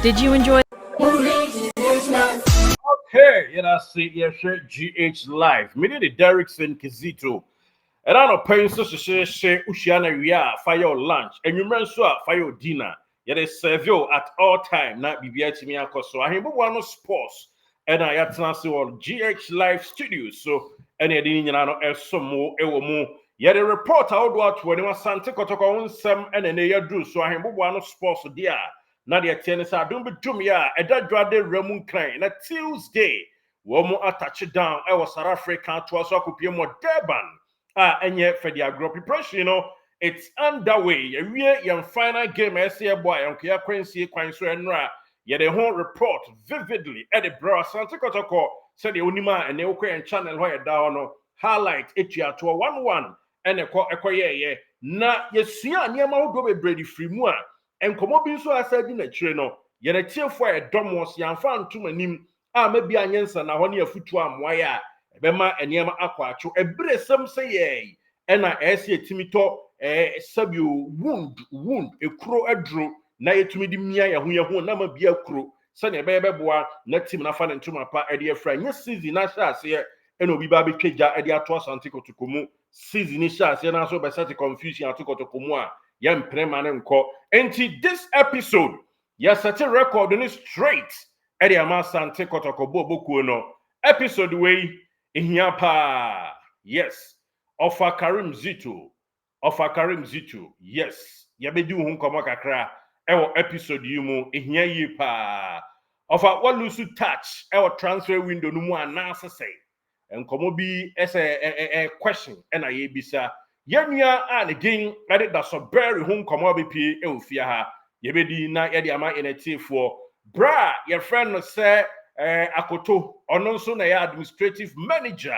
Did you enjoy? Okay, see, GH Live. Me the Derrickson Zito. And I don't pay so say Ushana Ria, fire your lunch, and you remember fire your dinner. They serve you at all time, not be to me. So I have one of sports, and I have to GH Live Studios. So, any didn't know some more, more. The report out what when you want Santa Kotoko on some and then they do. So I have one of sports there. Now the tennis are doing between me, a dead Ramon Klein, a Tuesday. One more attach it down. I was South Africa to us, more Durban. And yet for the agro preparation, it's underway. Your final game, I say, boy, and Kia Quincy, Quincy, and Ra. Yet the whole report vividly at the bra Santa Kotoko said the Unima and the Ukraine channel where down highlight it ya to a 1-1 and a quaye. Na yesia near my go be brady free moi and come up in so I said in a trainer. Yet a tear for a dom was yan found to my name. Maybe an answer now on your foot to am wire. Bema and Yama Aqua to a breath some say yea. And I see a timito a sabu wound a crow a drew. Na to me the mia who ya number be a crew. Sunny baby boy, let him not find to my pa a dear friend. Yes, season I shall say, and will be baby keja a dear toss and tickle to Kumu. Season is shall say, and also by such a confusion, I took to Kumua. Yam preman and call. And this episode, yes, such a record on it straight. Eddie Amasa and take Kotoko Bobo episode way in Yapa. Yes. Of a Karim Zito. Yes. Yabedu Hunkomakakra. Our episode yumu in Yapa. Of a Walusu touch. Our transfer window no more answer say. And Komobi as a question. And I bisa. Yanya and again, I did that so very Hunkomobi P. Eufia. Yabedi na Eddie Ama in a tea for. Bra, your friend say Akoto, or also na administrative manager,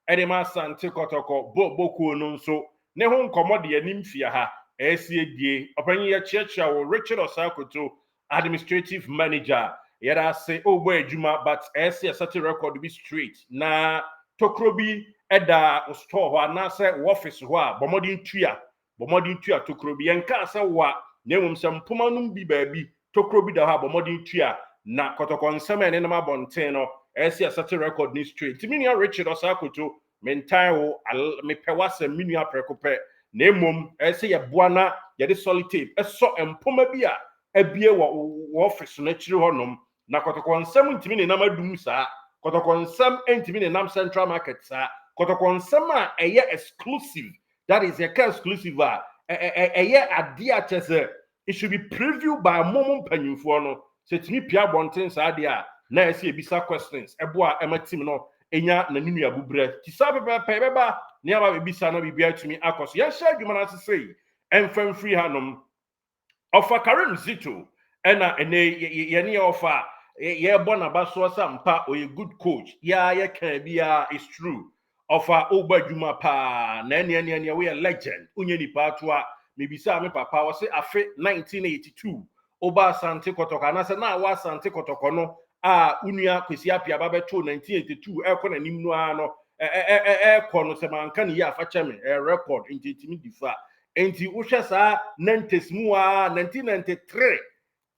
Edema Sante Kotoko, Boku Nonso, Nehon Commodity Nimfia ha, SCD, upon your church, Richard Osakoto, administrative manager. Yet I say, oh, where Juma, but SC such a record to be straight. Na Tokrobi, Eda, Store, Nasa, office, Bomodin Tia, Tokrobi, and Casa, Nehum some Pumanum be baby. Tokrobi da ha bomodin tua na Kotoko nsema ene na bonten no esi asate record ni straight timi Richard Osakoto mentayo me pewase minua prekope na emom esi ye boana ye de solid tape eso empoma bi a abie wo office na chiri honom na Kotoko nsem ntimi ne nam adum saa Kotoko nsem ntimi ne nam central market saa Kotoko nsem a eye exclusive, that is a exclusive a eye ade a chese. It should be previewed by a moment penny for no. Set me Pia Bontins idea. Now I see a bisa questions. Eboa Emma Timno, Enya Nanuya Bubre. Tisaba Pebeba, never be bisa no be bear to me. Akos. Yes, sir, you man say. And from free hanum. Offer Karim Zito. And any offer. Yeah, Bonabaso Sampa or a good coach. Yeah, can be it's true. Offer Oba Juma Pa. Nany, we a legend. Unyani Patua. Maybe me papa was say afe 1982 Oba Sante Kotoko na say na wa Sante Kotoko no unua kwesi apia ba beto 1982 ekọ na nim no ano ekọ no se manka ne ya fa cheme record intimi difa enti wo hwe saa 90s mu 1993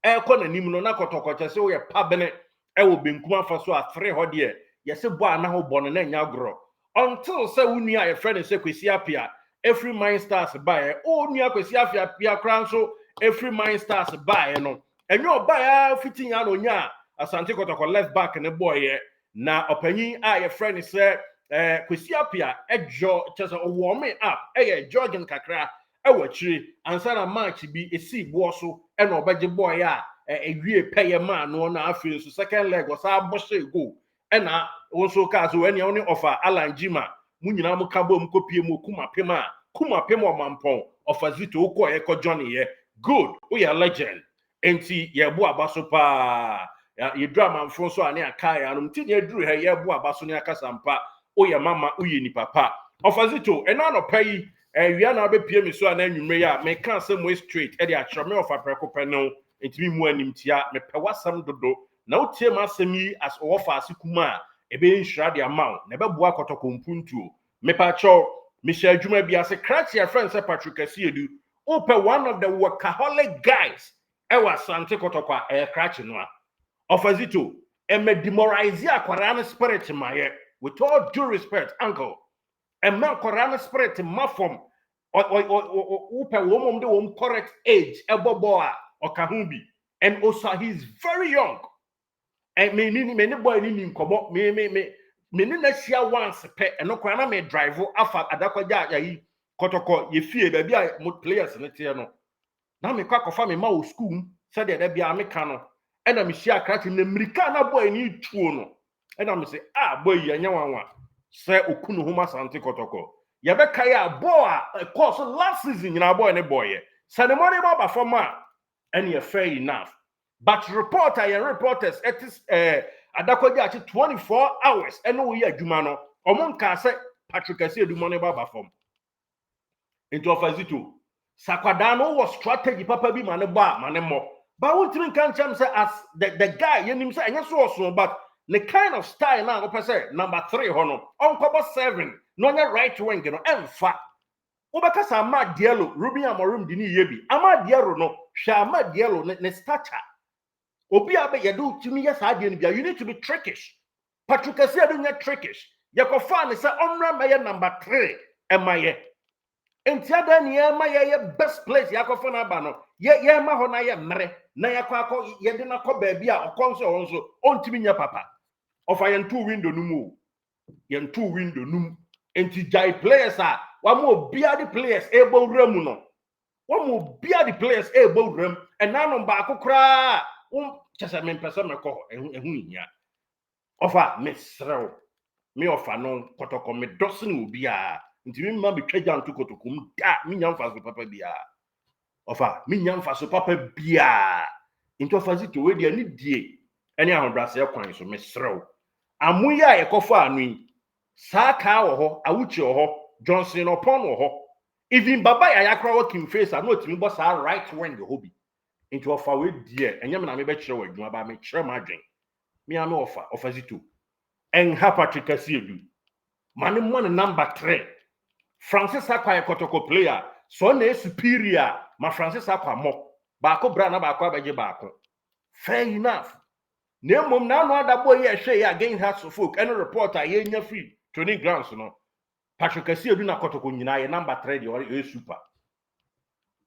ekọ na nim no na Kotoko chese wo ye pabene ewo benkum afa so a 3 ho de ye se bo ana ho bo no na nya gro until say unua ye friend say kwesi apia every mind stars by nia kwesi afia pia kran so every mind stars by no enyo by fitting ya no nya Asante Kotoko left back ne boy na opanyin a your friend say kwesi apia ejo chese warm up Georgian kakra ewachiri ansa na match bi esi bo so e na obaje boy a ewie peye man no na afie so second leg was a boshe go e na wonso ka so ene oni offer Alan Jima munyina mu kabo mu kopie mu kuma pem o mampon of Zito uko eko Johnny ye good we are legend enti ye bo abaso pa ye drama mfon so ane akai anum ti ye duru he ye bo abaso ne akasampa o ye mama o ye ni papa of Zito ena no pay wia na be pie me so ana nwumre ya me kan say mo straight e de akyereme of aprekope no enti mi mu animtia me pe wasam dodo na o tie ma asemi as o fa asikuma e be nhira de amount na be boa Kotoko mpuntuo me pa cho Michelle Juma Biase crack your friend Patrick Asiedu. Open one of the workaholic guys ewa sante Kotoko cratch no of Zito and me demoralize akwara spirit maye with all due respect uncle and man akwara spirit ma form or woman the correct age eboboa or kahumbi and also he's very young and me boy ni nkomo me na sia once pe and no kwana me drive afa adakwaja yi Kotoko ye fie ba bia players ne tie no na me kwa kofa me ma o school said that bia me ka no e na me hia krati na mrika na boy ni tuo no e na me say boy ya nya wanwa se okunu homa sante Kotoko ye be kai a boy course last season na boy ne boy se the money ba forma and ye fair enough but reporters it is adakwaja achi 24 hours e no ye adwuma no omonka se Patrick ase adwuma ne ba form into Zito Sakwadano was strategy papa bi mane ba mane mo ba wontirin kan cham say as the guy yenim say enye so but the kind of style na go pese number 3 hono onkobo 7 no nya right wing no emfa obeka sa ma dielo Ruben Amorim di ni yebi ama dielo no hwa ama dielo ne stature obi abe yedo timi yes ade no bia you need to be trickish Patrick ase ado nya trickish yakofa ne say omra maye number 3 emaye Entiada ni ma ye best place yakofo na ba no ye ma ho na ye mre na yakọ ye de na kọ ba bia okonso onso ontimi nya papa ofa ye two window numu ye two window num enti jai players a wa mo bia the players ebo wram no wa mo bia the players ebo wram ena no ba akokra chese me pese me kọ ehu nya ofa mesrew me ofa no Kotoko me dosini obi a ntimi mma betwaja nto Kotokom da minya mfaso papa bia ofa minya mfaso papa bia into Zito we dia ni die ene ahobrase kwan so mesrew amuya yekofa anu saka wo ho awuchi wo ho Johnson upon wo ho even baba ya yakra working face no timi bo sa right wing the hobby into ofa we die enye me na me be kire wadwuma ba me kire madwen me ame ofa Zito en ha Patrick Asiedu mane mo number 3 Francis Akwa Kotoko player so na superior ma Francis Akwa mo ba ko bra na ba ko abeje ba ko fair enough nemom na no ada boy ye hwe ya against hearts of folk any reporter ye nya free training grounds no Patrick Asiedu na Kotoko nyina ye number 3 de ore super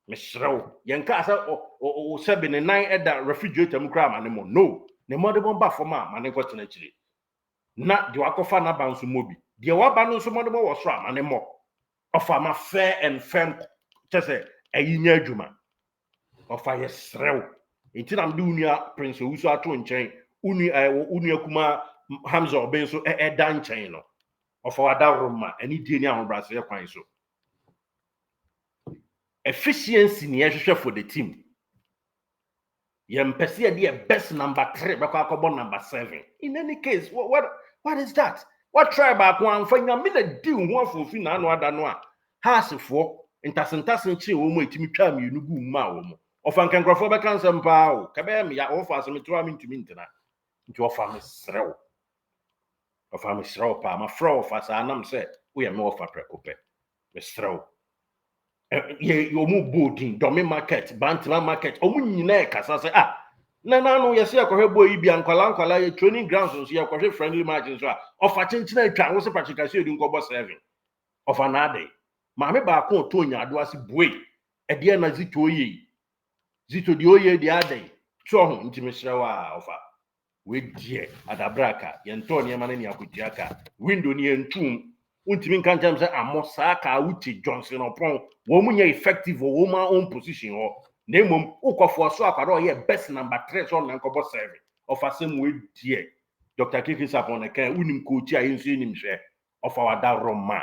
mesrew ye nka asa o 79 eda refrigerator mu kra ma ne mo no ne mo de bomba forma ma ne ko tena chire na de wakofa na banso mobi de wa ba no so mo de mo wo so ma ne mo of a fair and firm just a yinya adwuma of a yesrew intina mde unia prince owusu ato nchen unu akuma Hamza obenso da nchen no of our daroma ani die ni ahobrase kwan so efficiency ni ehwehwe for the team yempese ye the best number 3 bekwa akobo number 7 in any case what is that what tribe akwan fanya me na di hu afofi na anu ada no a hasefo intasentasen chi wo mu etimi twa me nugu ma wo mu ofa nkankrofo be kan sempa o ka be me ya ofa asem to am ntumi ntena nti ofa me srew pa ma fro ofa sa anam se wo ye me ofa prekope me srew ye yo mu bodin domi market bantla market o mu nyina e kasa se na no ye se akohwe yi bia nkwala ye training grounds so ye akohwe friendly matches so ofa chenchina atwa wo se Patrick Asiedu nkobo 7 ofa na ade ma me ba ko to nya ado ase buei e de na Zito di oye di ade so ho ntimi hrewa ofa we die adabraka ye nto ne ma ne akotiaka window ni entum untimi nkan jam se amosa ka uti Johnson upon wo mu nya effective wo ma own position ho na mom ukofo so akwado ye best number 3 so na nkobo 7 of asem we die Dr. Kikisa upon kan unim coach a yensu nim hwe of our daroma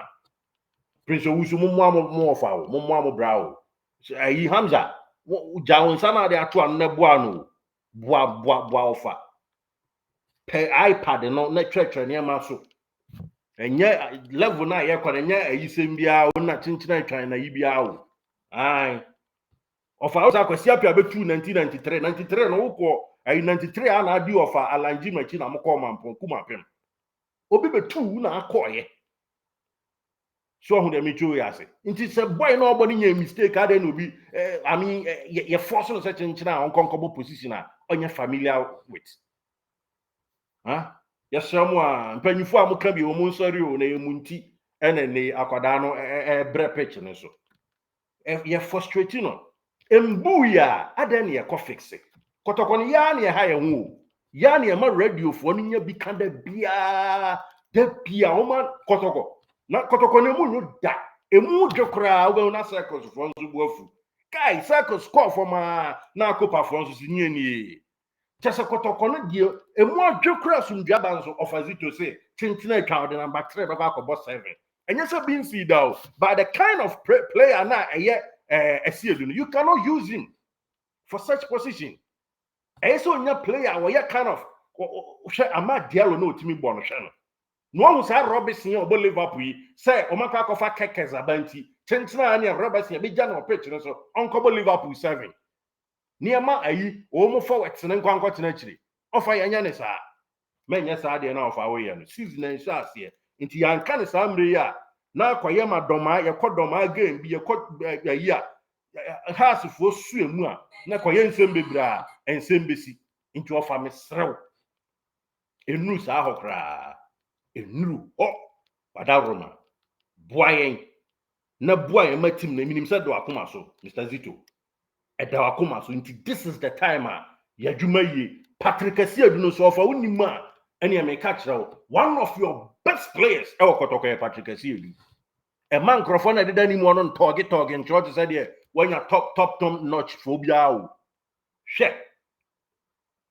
Prince Owusu mo ofa wo mo brao ayi Hamza jawon sana de ato an na bua no bua ofa pe iPad no na twetwe ne ma so enye level na ye kwara enye ayisem bia o na chinchina twan na yibia o ai ofa o akwasi apia betu 1993 no woko ai 93 ana adi ofa alanji machi na mko mampon kuma pem obi betu na akoye So who dem cho ya say. Nti say boy no obody nya mistake ade no bi I mean ye force no such nchina uncomfortable position a onye familiar with. Huh? Yes, someone mpanyifo a muka bi wo mu nsori o na emunti ene ne akwada no bre pitch ne so. Ye frustrating no. Embu ya ade ne ye ko fix it. Kotoko no ya ne ha ye hu. Ya ne ma radio fo no nya bi kan da bia o man kotoko. Na kotoko ne mu no da. Emu dwekra wo na circles fo nso bu afu. Kai circles score for ma na akopa fo nso sinye ni. Just a kotoko no die emu adwekra sumdua ba nso of Zito say tintina twa the number 3 baba ko boss 7. And yes being see though, but the kind of player na you cannot use him for such position. And so nya player where you kind of ama dialo no timi bo no hwe no. No say Robinson obo Liverpool say o maka kofa kekes abanti tintina na Robinson be ja no pitch no so onkobo Liverpool 7. Niema ayi o mo forward ne nkwankwa tena chiri ofa yanya ne saa menye saa de na ofa we ye no season na nso ase nti yanka ne saa mre ya na akoye ma doma ye kodoma game bi ye ayi a hasfo su emu a na koye nsem bebra ensem besi nti ofa me serew enuru saa hokra enuru wadaroma boayen na boayen matim na minim se do akoma so Mr. Zito edawakoma so nti this is the time ya dwuma yi Patrick Asiadu no so ofa unima ene me ka kire one of your best players e Kotoko Patrick Asiadu e man crofo na deda ni mu no toge ncho said there when you top notch phobia o hwe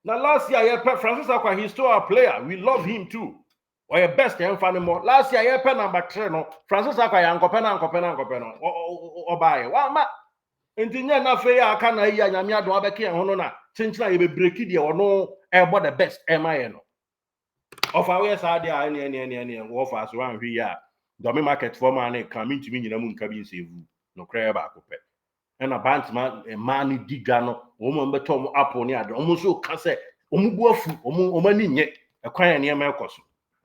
na last year ye Francis Akwa historical player we love him too or your best and fan more last year ye number 3 no Francis Akwa ya nkopɛ no obaye wa ma Intinya na fe ya aka na yi anyame ado abeke en ho no na chinchina ye be break de ono ebo the best emaye no of our side ya ene wo fa so an hwi ya domi market for man e kan mi ntimi nyina mu nka bi nsevu no kra ba akopɛ na bantma man diga no wo mo beto mo apple ni ade mo so ka se o mu bu afu o mani nye ekwan ene ma ekoso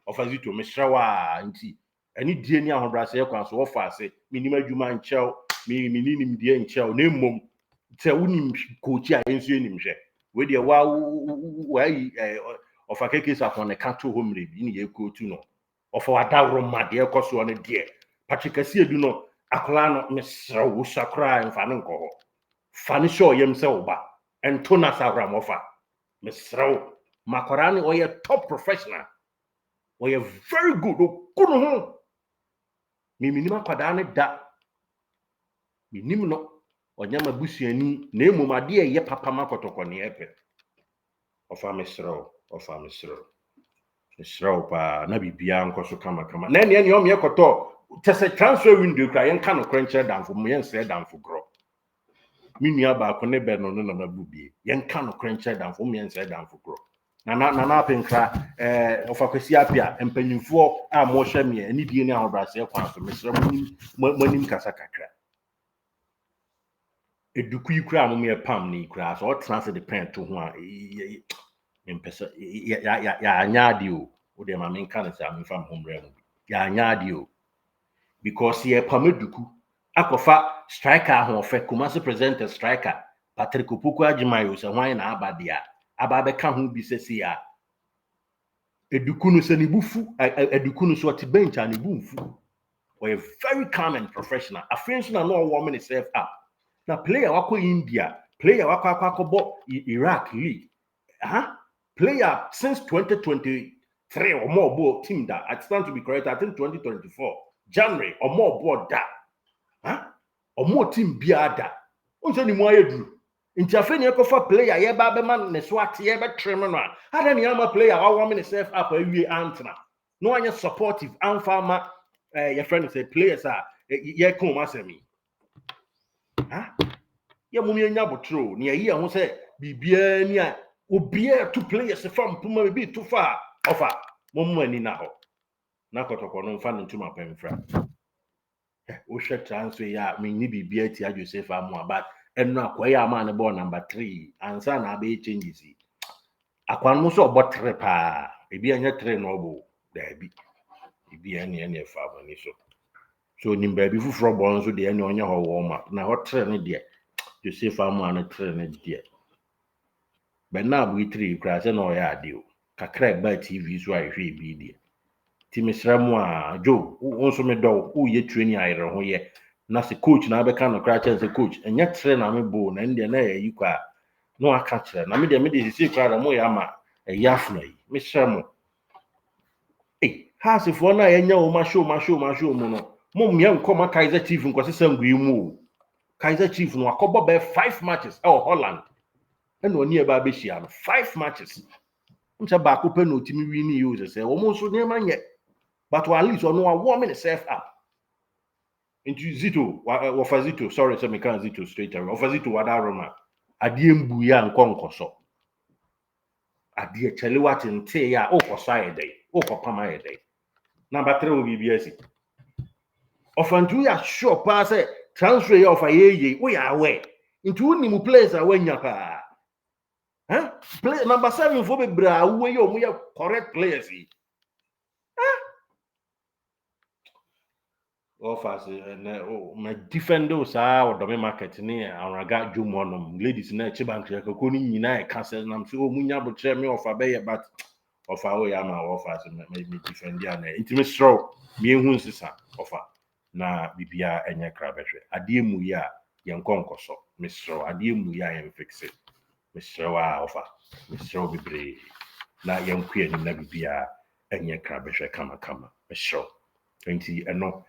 of Zito me hrewa nti ani die ni ahobrase ekwan so wo fa ase minim adwuma nkyɛw minim die nkyɛw na mmom sɛ wonim coach a enso enim hwɛ we de wa yi of akeke safon ne kato homre bi ni ye coach no of wadawro made ekoso no de Patrick Asiadu no akola no mesra wo sakra mfa ne nkɔ hɔ fa ne show yem sɛ wo ba ento na sakra mofa mesra wo makora ne oye top professional oye very good okunu ho minim akwada ne da minim no onyama busuani na emomade ye papa makotoko ne epe ofa mesro pa na bibia nkoso kama na ene o me ekoto tese transfer window kra yen ka no krenche danfo mo yen se danfo gro minua ba ko ne be no na mabubie yen ka no krenche danfo mo yen se danfo gro na apenkra ofa kwesi apia empanyimfo a mo hwe me ani die ni ahobrase kwa so mesro mo nim kasa kakra eduku ikura mo me pam ni ikura so transfer depend to ho a impesa ya anyade o de ma men kan say am fam homre mu ya anyade o because ye pameduku akofa striker ahofe Kumasi presenter striker Patrick Opoku Ajimayo se hwan na abadia aba be ka ho bi sesi ya eduku no se ni bufu eduku no so oti bench ani bumfu we very calm and professional afenso na no warm himself up na player wako India player wako akobo Iraq league player since 2023 or more board team that I stand to be correct I think 2024 January or more board that or more team biada unse ni mo ayedru nti afeni ekofa player ye ba be man ne so ate ye be trem no a ada ni ama player wa warm himself up awie antna no anya supportive anfama your friend say players are ye come asemi ye mum ye nya botro ne yi ho say bibia ni a obia two players from puma be too far offer mum ani na ho na Kotoko no mfa ntuma pemfra o hwe transfer ya me ni bibia ti a Joseph amu but eno akoya ama ne ball number 3 ansa na be changes akwan mo so obotre pa ebi anya 3 no bo da bi ebi ene fa bani So nim baby fufro bon so de ne onye ho warm up na ho tre ne de Joseph amu na tre ne de but na bu 3 kra se no ya ade o kakra ba TV so ahwe bi de ti mesra mu a jo wonso me do wo ye training ayre ho ye na se coach na be kan no kra chen se coach enya tre na me bo na ndie na ya yikwa no aka kire na me de se kra da mo ya ma yafna yi mesra mu house for na enya o ma show mu no mo mia nkoma Kaizer Chiefs nkwose sangui mu Kaizer Chiefs no akobo be 5 matches Holland and oni e ba be hia no 5 matches ncha ba ko pe no timi wi ni yo se o mo so ne ma nye but at least ono a warm himself up into Zito wa fa Zito sorry say me kan Zito straight away of Zito wada Roma ade mbu ya nkonkoso ade chele watente ya o ko side dey o ko pama ye dey number 3 will be BSC Ofantu ya sure pa say transfer ya of ye we are aware into ni mu players awanya pa play number 7 for be bra we yo mu ya correct players offers my defender sa o do me market ni araga dwomo no ladies na chi bank ya ko ni nyina e cancel nam so mu nya bo tre me offer be but offer we ya ma offers me defend ya na intimi straw me hu nsisa offer na bibia enye krabehwe ade mu ya ye nkonkoso me straw ade mu ya ye fix it me straw offer me straw bibre na ye nkue ni na bibia enye krabehwe kama me straw enti eno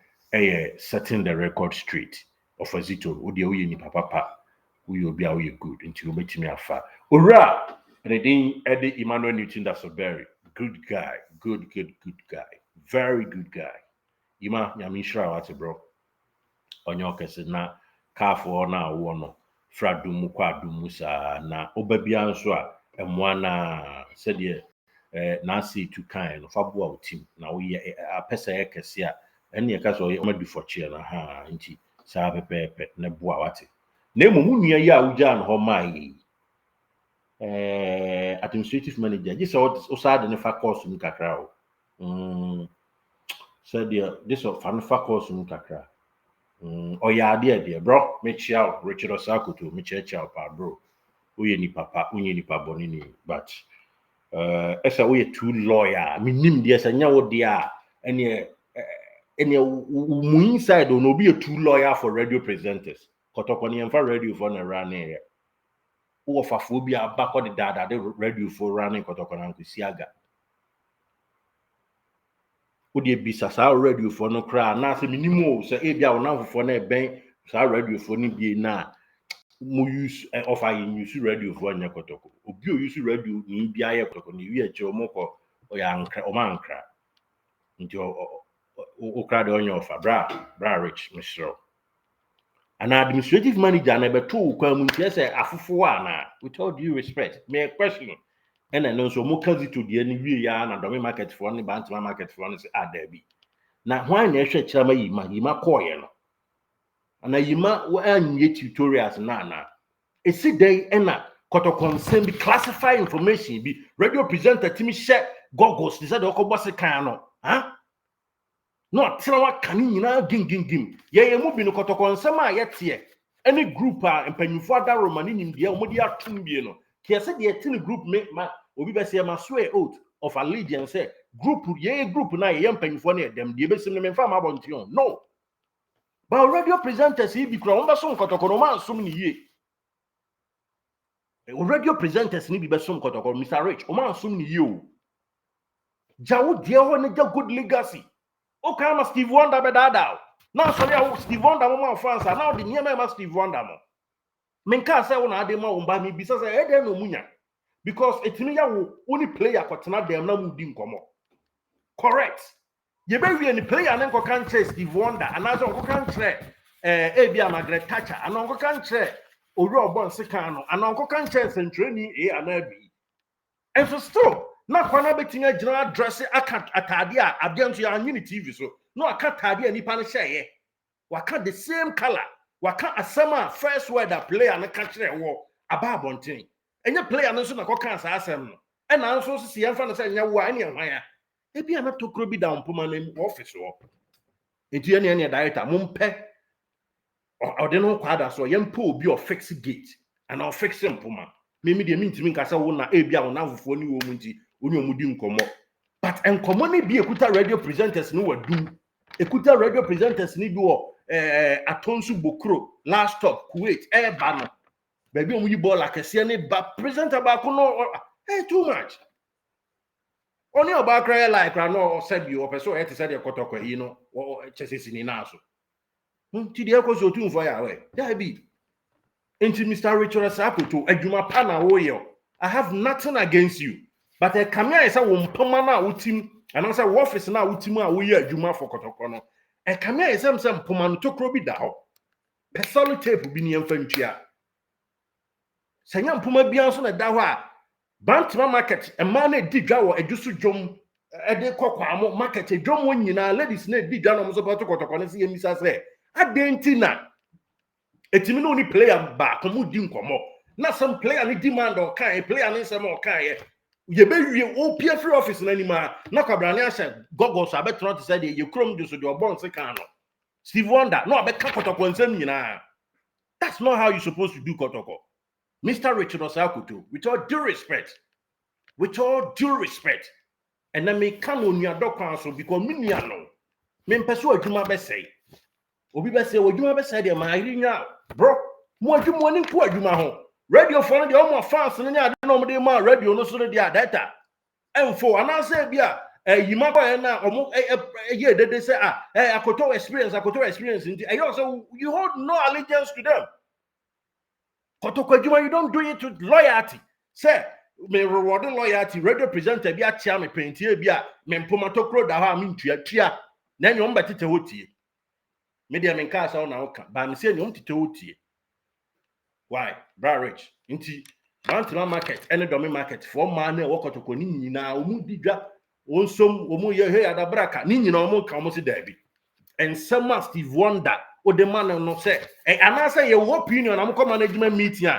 setting the record straight of Zito odi oye ni papa we obi a we good nti obetimi afa owura redin Eddie Emmanuel Newton that's a very good guy good guy very good guy ima nyamishra wate bro onye okese na kafo na awo no fradum kwa dum sa na obabia nso a emoa na se de na se tu kan no fabo a otim na wo ye apesa ye kese a ene ka so o madu for chair na ha nti sa pepepe na boa wate na emu nua yi a uja no ho mai administrative manager ji so o sa de ne fa course mu kakra o so this of fan fa course mu kakra o ya de bro me chia Richard Akoto me chia pa bro uye ni papa unye ni paboni ni but esa uye too lawyer me nim de esa nya wo de a ene mu inside no be a true lawyer for radio presenters Kotoko ni emfa radio for na run here wo fafo bi abakọ de dada de radio for running Kotoko na nkusiaga wo de bisa sa radio for no kra na se minimo se e bia wo na fofo na ben sa radio for ni bi na mo use of I use radio for nya Kotoko obi o use radio ni bia ye Kotoko ni wi a che o moko o ya nkra o man nkra nti o crowd on your bra rich Mr. An administrative manager na beto kwa mu say afofo na with all due respect me question and I know so mo kazi to the any wie ya na domi market for ni bantima market for ni say there bi na hwan na ehwe kirama yima koye no ana yima wo anye tutorials na esi dey na Kotoko nsem bi classify information bi radio presenter timi share goggles they said okobọ se kan no no tira wa kani nyina gingingim ye mu bi no Kotoko nsem a yete any group a empanyufo ada romani nim de omodi atum bi no kiese de yete group me ma obi be se ma swear oath of allegiance group na ye empanyufo na dem de besim me mfa ma bontion no but radio presenters he bi kura won be so Kotoko no man sum ni ye radio presenters ni bi be so Kotoko Mr. Rich o man sum ni ye o jawo de ho na ja good legacy o ka ma Steve Wonder be dada na so ya Steve Wonder mo ma France na o de nyema ma Steve Wonder mo menka say wona ade ma o mba mi bi say e dey no munya because etimi ya wo oni player kwatena dem na mu di nkomo correct ye be wi any player na nko kan che Steve Wonder ana so nko kan che e bia Margaret Thatcher ana nko kan che ori obon sekan no ana nko kan che centrani e ana bi and so still na kwana betinga general address atade a abianto ya anyi ni TV so no aka atade a nipa ne sheye waka the same color waka asema first word that player na ka kire wo aba abonten enye player no so na koka asa asem no e na nso si yemfa na se nya wo anya hwan ya e bia na tokro bi da mpoma na office wo Enti ene director mompe or de no kwada so yempo obi o fix gate and I'll fix mpoma. Me de mintimi nkasa wo na e bia wo na afofo ni wo mu nti oni omudi nkomo. But enkomo ni bi ekuta radio presenters ni wadum. Ekuta radio presenters ni bi wo Atonsu Bokro last stop Kuwait ba no. Baby omu yi ball akese ni ba presenter ba ko no too much. Only about cry like no said you person e te said Kotoko yi no chesesi ni na so. Ti de ko so tun for ya we. That be into Mr. Richard Akoto adwuma pa na wo ye. I have nothing against you. But a camera is a wompama na utim and answer office na utim a wo ye adwuma for Kotoko no. A camera is some poma no tokro bi da ho. Pesol tape bi ni emfa ntua. Sanya mpoma bia so na da ho a Bantama market a man di dwa wo adwusu dwom e de kokwa amo market dwom wo nyina ladies na di dwa no mo so Kotoko no se yemisa se adentina etimi no ni player ba komu di nkomo na some player ni demand o kan player ni sem o kan ye be wie o pia free office na ni ma na kwabra ni ahye gogos abetron to say de ye krom do so de obon se kan no Steve Wonder no abeka Kotoko nsem nyina. That's not how you supposed to do Kotoko. Mr. Richard Akoto, with all due respect, and then me come on your dog council because me no, me pursue adwuma be say, obi be say adwuma be say de ma irinya, bro, mo adwuma ni ko adwuma ho. Radio phone de omo fans ni ade no mo de ma radio no so de data. Enfo ana say bia yima boy na omo ye de say Akoto experience nti also you hold no allegiance to them. Kotoko adwuma, you don't do it with loyalty. Say me reward loyalty radio presenter bi achia me pentie bi a me mpoma tokro da ha me ntua na nyom betete hotie me de me nka asa na woka ba me say nyom tete hotie. Why bra rich nti Bantama market ene domi market for man na Kotoko ni nyina omu di dwa onsom omu ye he adabraka ni nyina omu ka omu se dabi and some Steve Wonder o the man no say and I say your opinion am come management meeting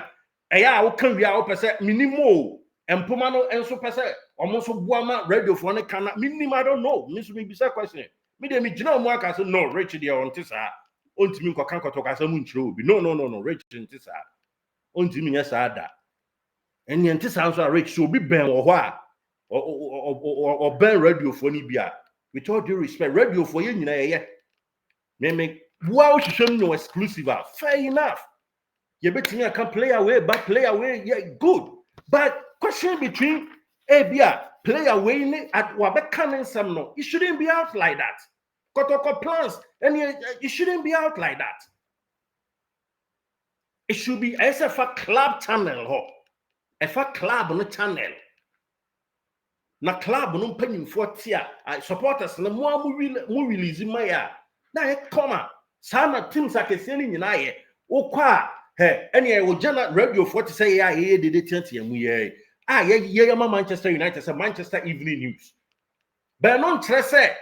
ya wo kan wi a wo pese minimo empoma no enso pese omo so boama radio for ne kana minimo I don't know me so me bisa question me de me gina omo aka say no Rich de on tisa ontimi nko kan Kotoko asa mu nchire obi no Rich ntisa ontimi nya sa da enya ntisa so Rich so obi ben wo ho a o ben radio for ni bia with all due respect radio for ye nyina ye me wow shishom no exclusive fair enough. You bet me I can play away, but play away, yeah, good. But question between bia play away at Wabekan some no, it shouldn't be out like that. Kotoko plans, and it shouldn't be out like that. It should be as a club channel, a club on the channel. Na club no penny for tia, supporters no more release my na come sana teams akeseni nyina ye okwa ene wo jana radio for to say ye de tiantia mu ye ye Manchester United say Manchester Evening News but non say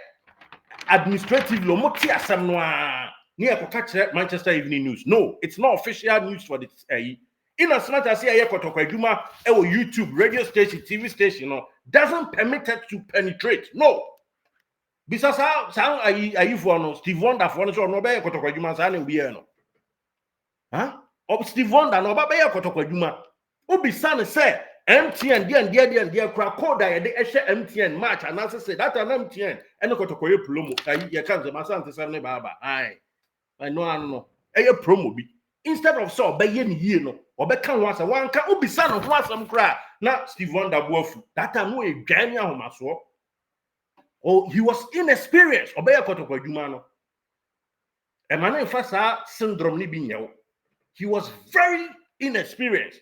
administrative lo moti asem no a ne ekoka kire Manchester Evening News. No, it's not official news for the in as much as ye Kotoko adwuma YouTube radio station TV station no doesn't permit it to penetrate. No. Because how are you for no Steve Wonder for no no be Kotoko adwuma sa na obi no Steve Wonder no ba be Kotoko adwuma obi san say MTN dia kra code ya de ehye MTN match and say that an MTN and Kotoko ye promo ye kan say masante sam ne baba I know e promo bi instead of so be ye ni yie no obe kan ho asa wan ka obi san ho asam kra na Steve Wonder boafu that time no e dwan ya homaso. Oh, he was inexperienced. Obey Kotoko adwuma no. E man in fasa syndrome ni bi nyewo. He was very inexperienced.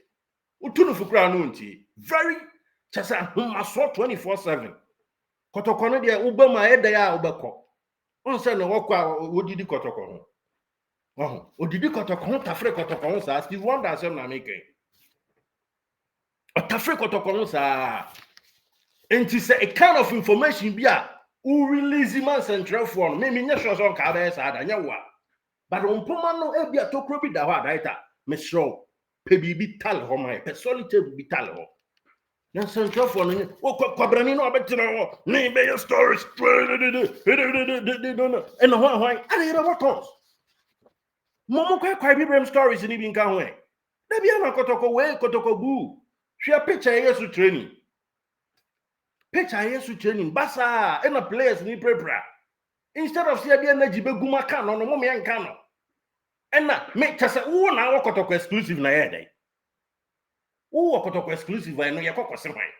Utunu fukura no nti. Very chasa homaso 24/7. Kotoko no de ubama eda ya obekọ. On say no wokọ odidi Kotoko ho. Odidi Kotoko ho tafre Kotoko ho sa Steve Wonder asem na make. Tafre Kotoko ho sa and it's a kind of information bia who release man central phone me nya sure so ka ba esa da nya wa but on poma no e bia tokro bi da ho adaita me show pe bi tal ho mai pe solitaire bi tal ho na central for no kwabrani no abetena me be your stories and why I hear what talks momo kwai bi stories ni bi nka ho e da bia na kotoko bu hwe picture yesu training basa and a players ni prepare instead of see bia na jibe guma ka no mo me nka no and na me tese wo na wo kotoko exclusive na ye dey wo kotoko exclusive no ye kokose hwan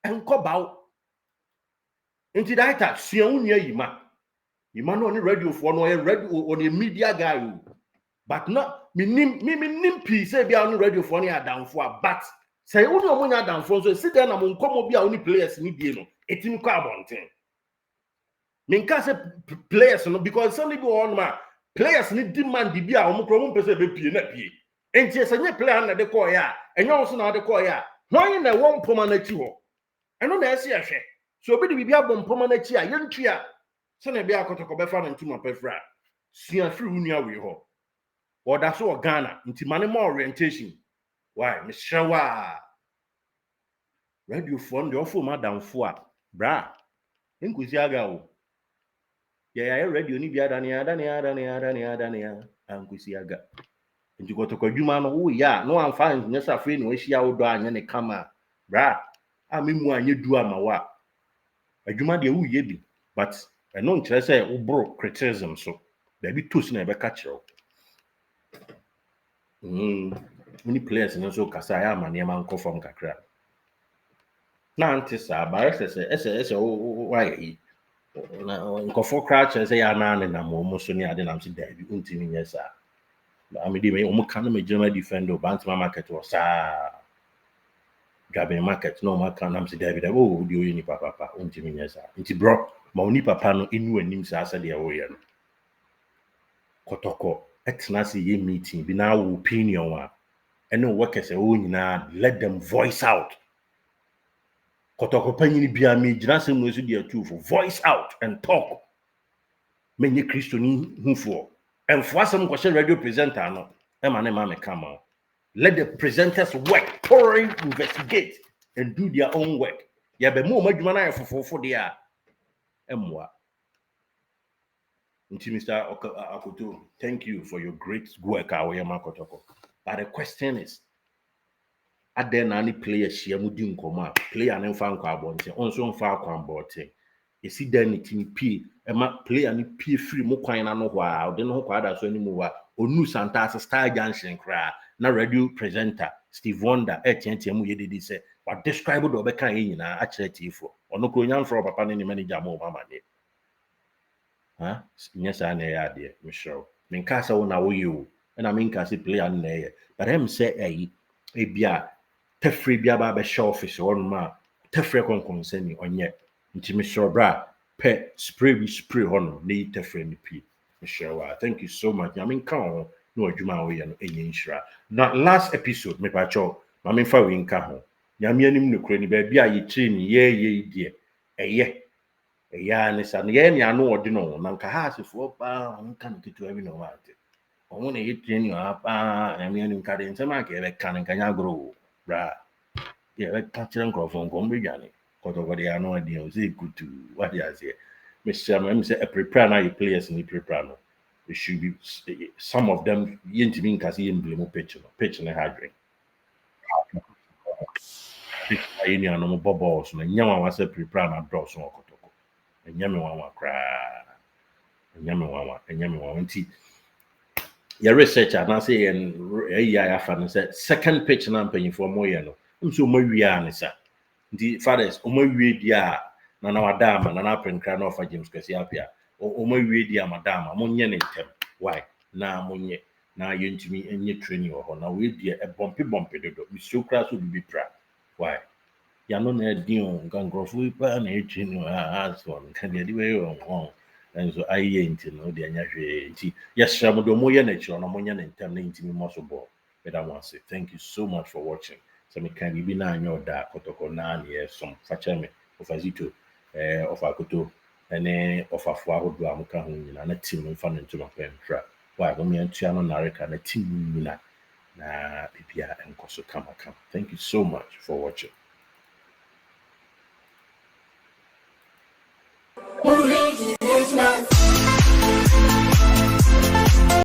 enko bawo nti data sua unia yima no ni radio for no radio on a media guy but not me nim pi say bia on radio for no adamfo but say uni omunya adamfo so sit there na mo nkomo bia oni players ni die no etim kwa abonten me nka say players no because some go on ma players ni demand bia o mo kro mo pese be pie na pie enti say nye player na de call ya enyo so na de call ya hwan na won poma na chi ho eno na ese ahwe so obi de bibia bom poma na chi a yentua se na bia Kotoko be fa na ntuma pefra sua free unua we ho oda so Ghana nti mane more orientation why me shawa radio phone de ofo madamfo a bra enkusi aga o ya radio ni bia dane ankusi aga nti Kotoko dwuma no wo ya no amfa nyesa free no ahia wo do anya ne kama bra amemu anye du amawa adwuma de wo ye bi but eno nkyere say wo bro criticism so da bi toss na be ka kiro many players no so kasa ya mane ma nko form kakra na antisa ba ese why na nko for crash say ya na na mo so ni ade na mse da bi untimi nyesa na me di me o mo kan me German defender Bantam market was gabe market no ma kan na mse da bi da o di oyi ni papa untimi nyesa nti bro ma oni papa no enu anim sa asa de wo ye no Kotoko etna se ye meeting bi na wo opinion wa eno workers e wo nyina let them voice out Kotoko panyini bia me gyina sem no so de atufo voice out and talk menye kristoni hufo enfo asem ko radio presenter no e ma ne ma me come let the presenters work thoroughly investigate and do their own work ya be mo madwuma na yefofofo de a emwa nti Mr. Akoto, thank you for your great work awayama Kotoko. But the question is, are there any players here who didn't come up? Player and fan quabonte, also far quambote. You see, then it in P, a player and P free Moquina no while, then no quad as anymore, or new Santas Star Junction cry, na radio presenter, Steve Wonder, Etienne did say, but describe it over kind actually for, or no Korean for Papa any manager more mamma. Yes, I know idea, Michelle. Min casa na wo you, and I mean casi play on there. But him say a bia tefree bia ba show office on ma tefree concern on yet. Inti Michelle bra pe spray honor need tefree ni p. Michelle, thank you so much. I mean come no adwuma we no enyi now last episode me pa cho ma me fa we nka ho. Nyame anim no kura ni ba bia ye chi ni ye die eye ya ni sa ye ni anu odi no na nka ha asefo pa nka no ketu abi no mate omo na ye training apa na me anu nka de nsema ka ebe kan nka nya gro bra ye be ka kire nkrofo nko mbe dwane Kotoko de anu odi o se kutu what ya say me say a prepare na you players ni prepare no it should be some of them yintimi nka se ye mblemo pitch na hardware ayi ni anu mo balls na nyama wa se prepare na draw so Kotoko enyame wanwa kra enyame wanwa nti your researcher na say ya fa no say second pitch na mpanyifo mo ye no nso mo wia ne sa nti fathers o mo wie dia na wadama na apenkra na ofa James Kwesi apia o mo wie dia madama mo nye ne ntem why na mo nye na yentimi enye training ho na we dia e bompe dodo misio kra so bibi pra why ya no na din gangrofo pa na echi no so nka de we on enzo aye nti no de anya hwe nti yesra mo do mo ye na chi no mo nya na ntem na ntimi mo so bo but I want to say thank you so much for watching so me can be na anya oda Kotoko na na some facha me of Zito of Akoto ene of afo ahodo amka ho nyina na team mfa no ntoma pentra why go me antua no nareka na team nyina na bibia enkoso kama thank you so much for watching.